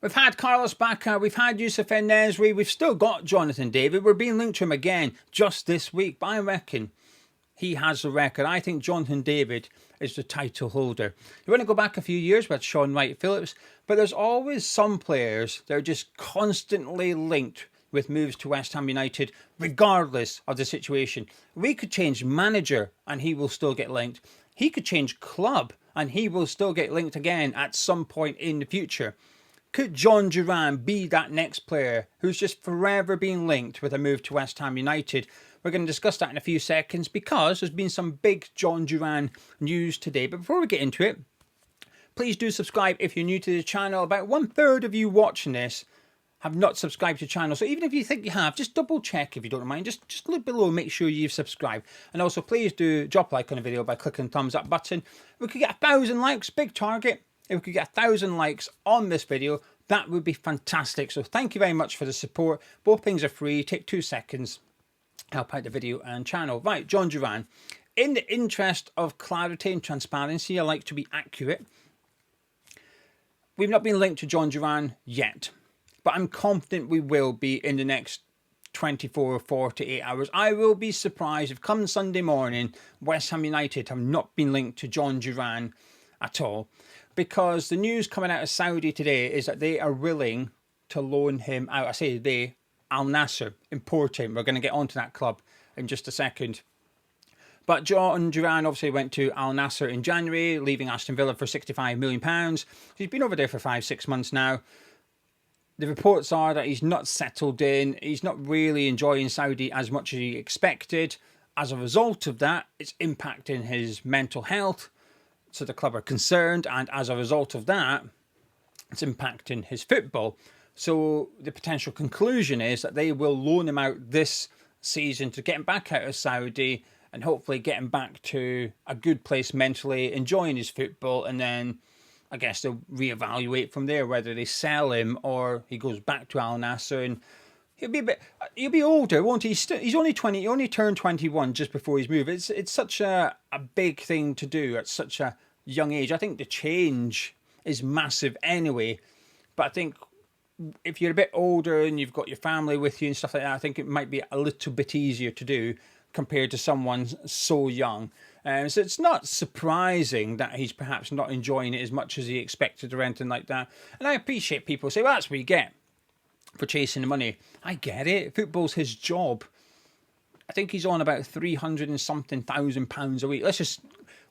We've had Carlos Bacca, we've had Yusuf Enesri, we've still got Jonathan David. We're being linked to him again just this week, but I reckon he has the record. I think Jonathan David is the title holder. You want to go back a few years with Sean Wright-Phillips, but there's always some players that are just constantly linked with moves to West Ham United, regardless of the situation. We could change manager and he will still get linked. He could change club and he will still get linked again at some point in the future. Could Jhon Durán be that next player who's just forever being linked with a move to West Ham United? We're going to discuss that in a few seconds because there's been some big Jhon Durán news today. But before we get into it, please do subscribe if you're new to the channel. About 1/3 of you watching this have not subscribed to the channel. So even if you think you have, just double check if you don't mind. Just look below and make sure you've subscribed. And also please do drop a like on the video by clicking the thumbs up button. We could get 1,000 likes, big target. If we could get 1,000 likes on this video, that would be fantastic. So thank you very much for the support. Both things are free. Take 2 seconds. Help out the video and channel. Right, Jhon Durán. In the interest of clarity and transparency, I like to be accurate. We've not been linked to Jhon Durán yet, but I'm confident we will be in the next 24 or 48 hours. I will be surprised if come Sunday morning, West Ham United have not been linked to Jhon Durán at all. Because the news coming out of Saudi today is that they are willing to loan him out. I say they, Al-Nassr, import him. We're going to get onto that club in just a second. But Jhon Durán obviously went to Al-Nassr in January, leaving Aston Villa for £65 million. He's been over there for 5-6 months now. The reports are that he's not settled in. He's not really enjoying Saudi as much as he expected. As a result of that, it's impacting his mental health. So the club are concerned, and as a result of that, it's impacting his football. So the potential conclusion is that they will loan him out this season to get him back out of Saudi and hopefully get him back to a good place mentally, enjoying his football, and then I guess they'll reevaluate from there whether they sell him or he goes back to Al-Nassr. And he'll be older, won't he? He's only 20. He only turned 21 just before his move. It's such a big thing to do at such a young age. I think the change is massive anyway. But I think if you're a bit older and you've got your family with you and stuff like that, I think it might be a little bit easier to do compared to someone so young. So it's not surprising that he's perhaps not enjoying it as much as he expected or anything like that. And I appreciate people say, well, that's what you get for chasing the money. I get it. Football's his job. I think he's on about 300 and something thousand pounds a week. Let's just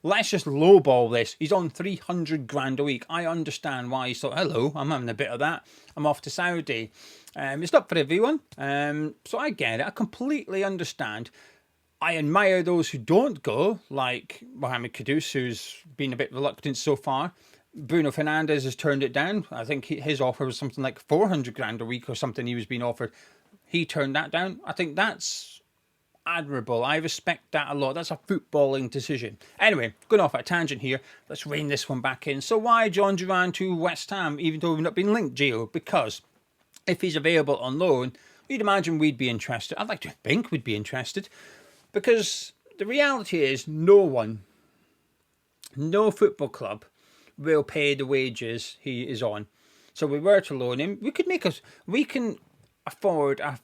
lowball this. He's on 300 grand a week. I understand why he's thought, hello, I'm having a bit of that. I'm off to Saudi. It's not for everyone. So I get it. I completely understand. I admire those who don't go, like Mohamed Kudus, who's been a bit reluctant so far. Bruno Fernandes has turned it down. I think his offer was something like 400 grand a week or something he was being offered. He turned that down. I think that's admirable. I respect that a lot. That's a footballing decision. Anyway, going off at a tangent here. Let's rein this one back in. So why Jhon Durán to West Ham, even though we've not been linked, Gio? Because if he's available on loan, you'd imagine we'd be interested. I'd like to think we'd be interested. Because the reality is no football club will pay the wages he is on. So we were to loan him, we can afford a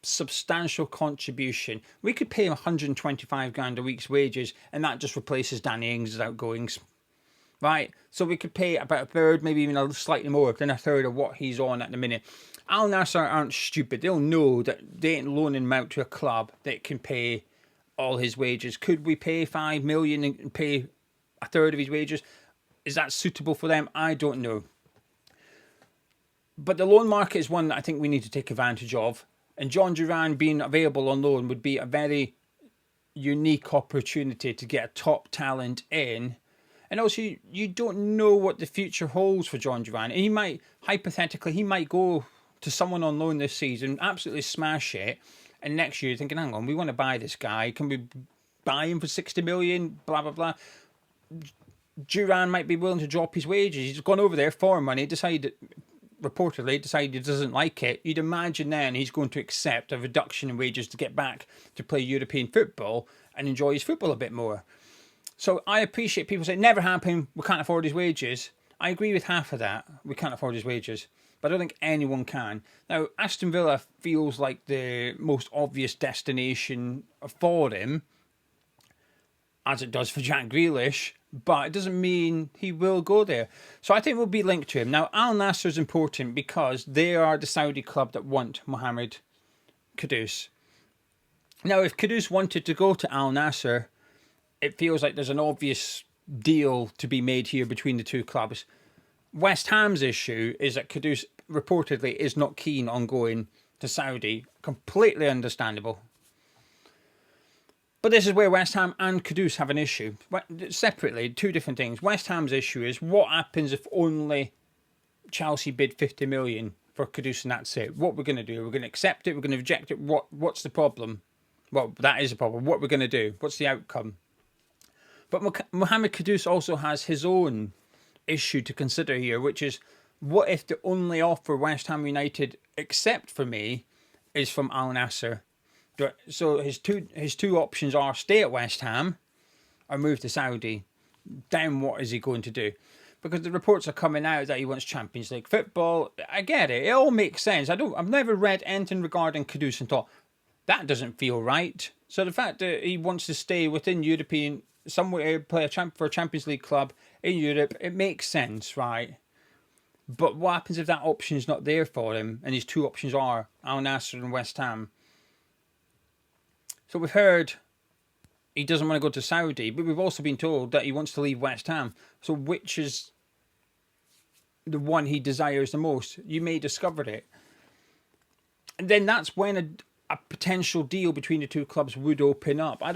substantial contribution. We could pay him 125 grand a week's wages, and that just replaces Danny Ings' outgoings. Right? So we could pay about a third, maybe even a slightly more than a third of what he's on at the minute. Al-Nassr aren't stupid. They'll know that they ain't loaning him out to a club that can pay all his wages. Could we pay 5 million and pay a third of his wages? Is that suitable for them? I don't know. But the loan market is one that I think we need to take advantage of. And Jhon Durán being available on loan would be a very unique opportunity to get a top talent in. And also, you don't know what the future holds for Jhon Durán. And he might, hypothetically, he might go to someone on loan this season, absolutely smash it. And next year, you're thinking, hang on, we want to buy this guy. Can we buy him for 60 million? Blah, blah, blah. Durán might be willing to drop his wages. He's gone over there for money, reportedly decided he doesn't like it. You'd imagine then he's going to accept a reduction in wages to get back to play European football and enjoy his football a bit more. So I appreciate people say, never happen, we can't afford his wages. I agree with half of that. We can't afford his wages. but I don't think anyone can. Now, Aston Villa feels like the most obvious destination for him, as it does for Jack Grealish, but it doesn't mean he will go there. So I think we'll be linked to him. Now, Al-Nassr is important because they are the Saudi club that want Mohamed Kudus. Now, if Kudus wanted to go to Al-Nassr, it feels like there's an obvious deal to be made here between the two clubs. West Ham's issue is that Kudus reportedly is not keen on going to Saudi. Completely understandable. But this is where West Ham and Kudus have an issue. Separately, two different things. West Ham's issue is what happens if only Chelsea bid 50 million for Kudus and that's it. What we're going to do? We're going to accept it? We're going to reject it? What's the problem? Well, that is a problem. What we're going to do? What's the outcome? But Mohamed Kudus also has his own issue to consider here, which is what if the only offer West Ham United accept for me is from Al-Nassr? So his two options are stay at West Ham or move to Saudi. Then what is he going to do? Because the reports are coming out that he wants Champions League football. I get it. It all makes sense. I've never read anything regarding Kudus and thought that doesn't feel right. So the fact that he wants to stay within European somewhere, play for a Champions League club in Europe, it makes sense, right? But what happens if that option is not there for him and his two options are Al-Nassr and West Ham? So we've heard he doesn't want to go to Saudi, but we've also been told that he wants to leave West Ham. So which is the one he desires the most? You may discover it. And then that's when a potential deal between the two clubs would open up. I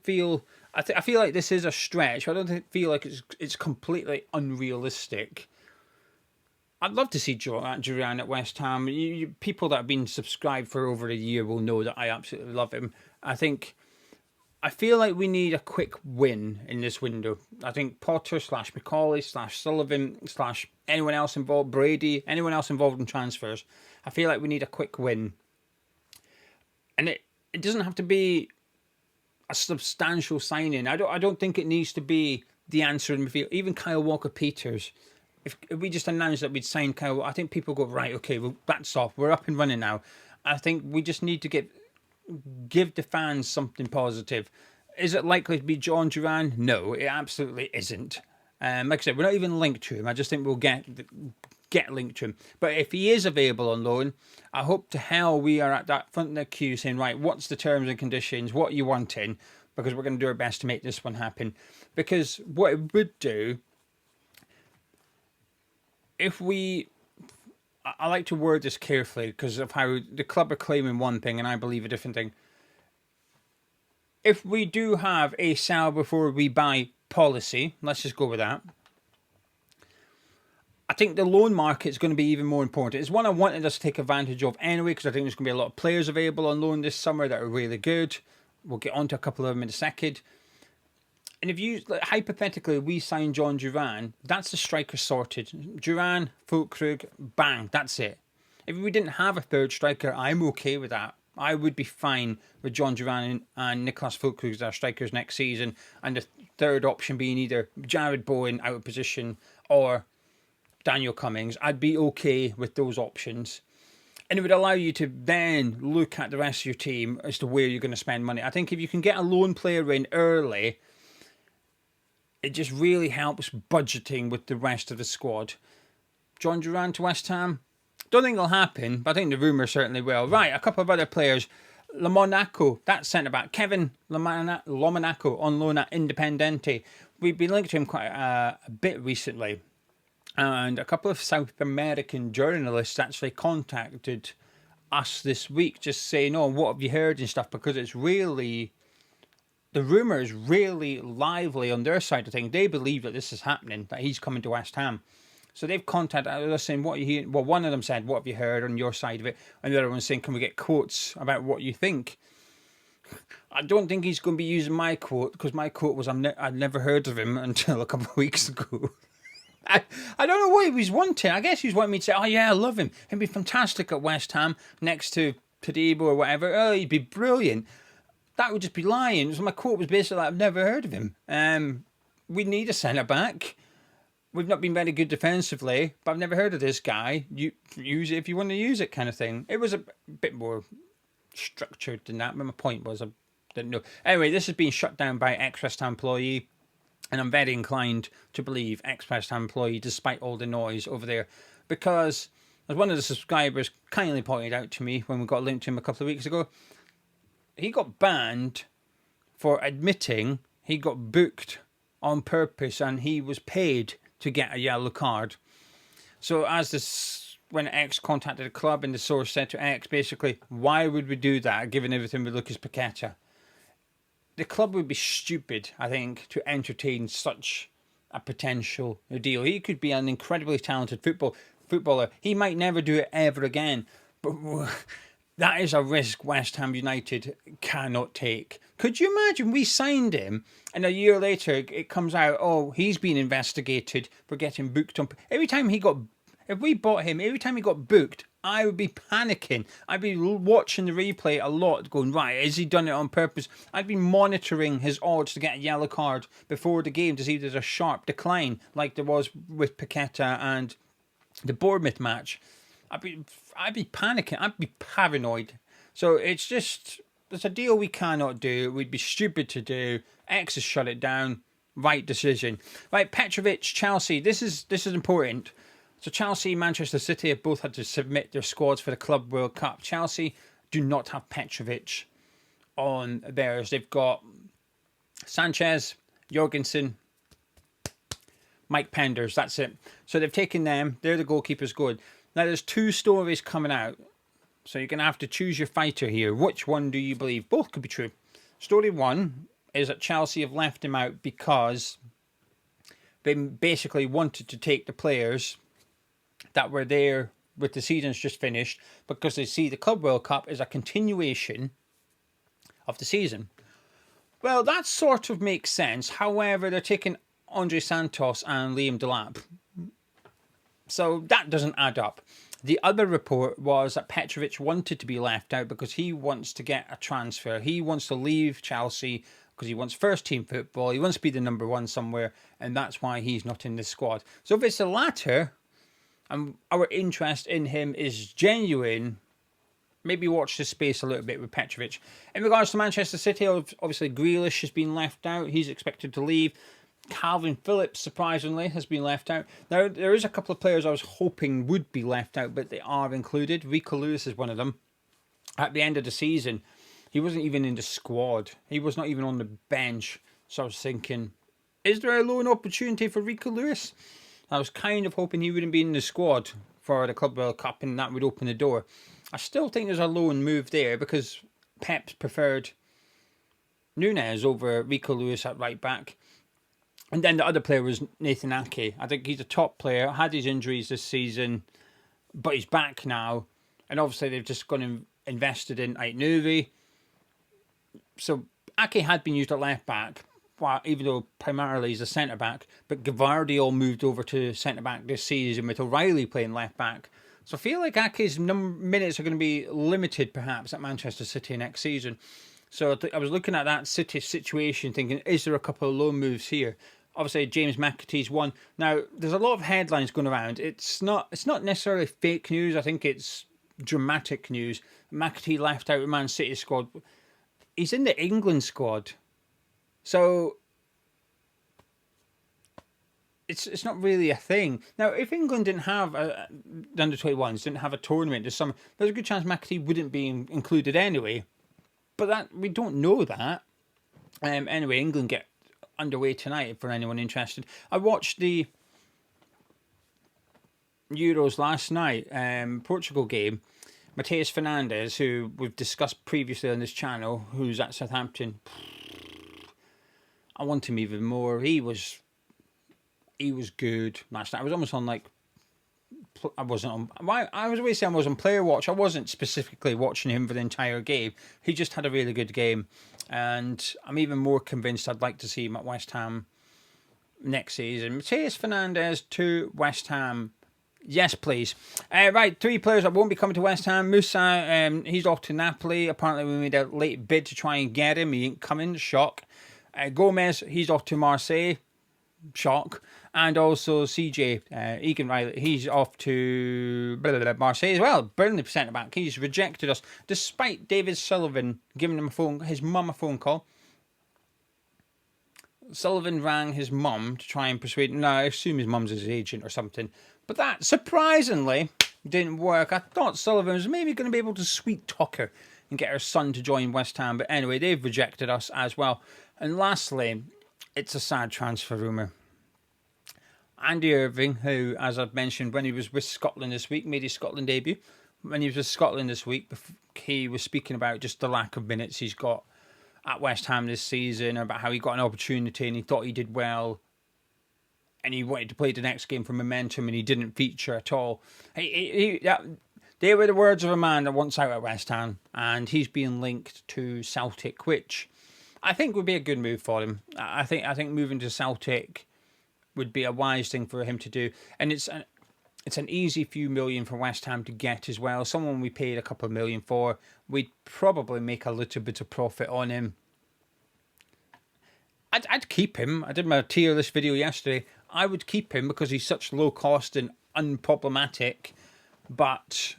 feel like this is a stretch. I don't feel like it's completely unrealistic. I'd love to see Jhon Durán at West Ham. People that have been subscribed for over a year will know that I absolutely love him. I feel like we need a quick win in this window. I think Potter / Macaulay / Sullivan / anyone else involved, Brady, anyone else involved in transfers. I feel like we need a quick win. And it doesn't have to be a substantial signing. I don't think it needs to be the answer in midfield. Even Kyle Walker-Peters. If we just announced that we'd signed Kyle, I think people go, right, okay, well, that's off. We're up and running now. I think we just need to give the fans something positive. Is it likely to be Jhon Durán? No, it absolutely isn't. Like I said, we're not even linked to him. I just think we'll get linked to him. But if he is available on loan, I hope to hell we are at that front of the queue saying, right, what's the terms and conditions? What are you wanting? Because we're going to do our best to make this one happen. Because what it would do, I like to word this carefully because of how the club are claiming one thing and I believe a different thing. If we do have a sell before we buy policy, let's just go with that. I think the loan market is going to be even more important. It's one I wanted us to take advantage of anyway because I think there's going to be a lot of players available on loan this summer that are really good. We'll get on to a couple of them in a second. And if you, hypothetically, we sign Jhon Durán, that's the striker sorted. Durán, Füllkrug, bang, that's it. If we didn't have a third striker, I'm okay with that. I would be fine with Jhon Durán and Nicholas Füllkrug as our strikers next season, and the third option being either Jared Bowen out of position or Daniel Cummings. I'd be okay with those options. And it would allow you to then look at the rest of your team as to where you're going to spend money. I think if you can get a loan player in early, it just really helps budgeting with the rest of the squad. Jhon Durán to West Ham? Don't think it'll happen, but I think the rumour certainly will. Right, a couple of other players. Lomonaco, that's centre-back. Kevin Lomonaco on loan at Independiente. We've been linked to him quite a bit recently. And a couple of South American journalists actually contacted us this week just saying, oh, what have you heard and stuff? Because it's really... The rumour is really lively on their side of things. They believe that this is happening, that he's coming to West Ham. So they've contacted us saying, what are you hearing? Well, one of them said, what have you heard on your side of it? And the other one saying, can we get quotes about what you think? I don't think he's going to be using my quote, because my quote was, I'd never heard of him until a couple of weeks ago. I don't know what he was wanting. I guess he was wanting me to say, oh yeah, I love him. He'd be fantastic at West Ham next to Tadibo or whatever. Oh, he'd be brilliant. That would just be lying. So my quote was basically like, I've never heard of him. We need a centre-back. we've not been very good defensively, but I've never heard of this guy. You use it if you want to use it, kind of thing. It was a bit more structured than that, but my point was I didn't know. Anyway, this has been shut down by ex-West Ham employee, and I'm very inclined to believe ex-West Ham employee, despite all the noise over there, because as one of the subscribers kindly pointed out to me when we got linked to him a couple of weeks ago, he got banned for admitting he got booked on purpose and he was paid to get a yellow card. So as this, when X contacted the club and the source said to X, basically, why would we do that given everything with Lucas Paqueta? The club would be stupid, I think, to entertain such a potential deal. He could be an incredibly talented footballer. He might never do it ever again, but that is a risk West Ham United cannot take. Could you imagine we signed him and a year later it comes out, oh, he's been investigated for getting booked on... If we bought him, every time he got booked, I would be panicking. I'd be watching the replay a lot going, right, has he done it on purpose? I'd be monitoring his odds to get a yellow card before the game to see if there's a sharp decline like there was with Paqueta and the Bournemouth match. I'd be panicking. I'd be paranoid. So it's a deal we cannot do. We'd be stupid to do. X has shut it down. Right decision. Right, Petrovic, Chelsea. This is important. So Chelsea, Manchester City have both had to submit their squads for the Club World Cup. Chelsea do not have Petrovic on theirs. They've got Sanchez, Jorgensen, Mike Penders. That's it. So they've taken them. They're the goalkeepers going. Now there's two stories coming out. So you're going to have to choose your fighter here. Which one do you believe? Both could be true. Story one is that Chelsea have left him out because they basically wanted to take the players that were there with the season's just finished because they see the Club World Cup as a continuation of the season. Well, that sort of makes sense. However, they're taking Andre Santos and Liam Delap. So that doesn't add up. The other report was that Petrovic wanted to be left out because he wants to get a transfer. He wants to leave Chelsea because he wants first team football. He wants to be the number one somewhere, and that's why he's not in the squad. So if it's the latter, and our interest in him is genuine, maybe watch this space a little bit with Petrovic. In regards to Manchester City, obviously Grealish has been left out. He's expected to leave. Calvin Phillips, surprisingly, has been left out. Now, there is a couple of players I was hoping would be left out, but they are included. Rico Lewis is one of them. At the end of the season, he wasn't even in the squad. He was not even on the bench. So I was thinking, is there a loan opportunity for Rico Lewis? I was kind of hoping he wouldn't be in the squad for the Club World Cup and that would open the door. I still think there's a loan move there because Pep's preferred Nunez over Rico Lewis at right back. And then the other player was Nathan Ake. I think he's a top player, had his injuries this season, but he's back now. And obviously they've just gone and invested in Aït-Nouri. So Ake had been used at left back, well, even though primarily he's a centre back. But Gvardiol moved over to centre back this season with O'Reilly playing left back. So I feel like Ake's minutes are going to be limited perhaps at Manchester City next season. So I was looking at that City situation thinking, is there a couple of loan moves here? Obviously, James McAtee's one. Now, there's a lot of headlines going around. It's not necessarily fake news. I think it's dramatic news. McAtee left out of Man City squad. He's in the England squad. So it's not really a thing. Now, if England didn't have the under-21s, didn't have a tournament this summer, there's a good chance McAtee wouldn't be included anyway. But that we don't know that. Anyway, England get underway tonight for anyone interested. I watched the Euros last night, Portugal game. Mateus Fernandes, who we've discussed previously on this channel, who's at Southampton. I want him even more. He was good last night. I was almost on like, I wasn't on, I was always saying I was on player watch. I wasn't specifically watching him for the entire game. He just had a really good game. And I'm even more convinced I'd like to see him at West Ham next season. Mateus Fernandes to West Ham. Yes, please. Right, 3 players that won't be coming to West Ham. Musa, he's off to Napoli. Apparently we made a late bid to try and get him. He ain't coming. Shock. Gomez, he's off to Marseille. Shock. And also CJ, Egan Riley, he's off to Marseille as well. Burnley centre-back. He's rejected us, despite David Sullivan giving him his mum a phone call. Sullivan rang his mum to try and persuade him. Now, I assume his mum's his agent or something. But that, surprisingly, didn't work. I thought Sullivan was maybe going to be able to sweet-talk her and get her son to join West Ham. But anyway, they've rejected us as well. And lastly, it's a sad transfer rumour. Andy Irving, who, as I've mentioned, when he was with Scotland this week, made his Scotland debut. When he was with Scotland this week, he was speaking about just the lack of minutes he's got at West Ham this season, about how he got an opportunity and he thought he did well and he wanted to play the next game for momentum and he didn't feature at all. They were the words of a man that wants out at West Ham, and he's being linked to Celtic, which I think would be a good move for him. I think moving to Celtic would be a wise thing for him to do, and it's an easy few million for West Ham to get as well. Someone we paid a couple of million for, we'd probably make a little bit of profit on him. I'd keep him. I did my tier list video yesterday. I would keep him because he's such low cost and unproblematic. But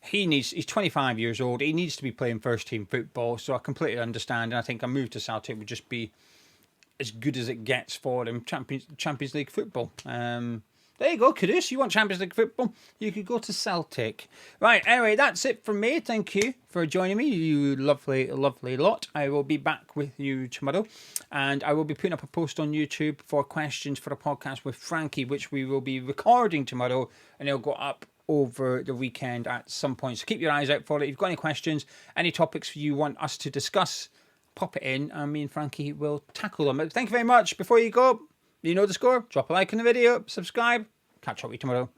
he's 25 years old. He needs to be playing first team football. So I completely understand. And I think a move to Celtic would just be as good as it gets for him. Champions League football. There you go, Kudus. You want Champions League football? You could go to Celtic. Right, anyway, that's it from me. Thank you for joining me, you lovely, lovely lot. I will be back with you tomorrow. And I will be putting up a post on YouTube for questions for a podcast with Frankie, which we will be recording tomorrow. And it'll go up over the weekend at some point. So keep your eyes out for it. If you've got any questions, any topics you want us to discuss, pop it in. And me and Frankie will tackle them. Thank you very much. Before you go, you know the score. Drop a like on the video, subscribe. Catch up with you tomorrow.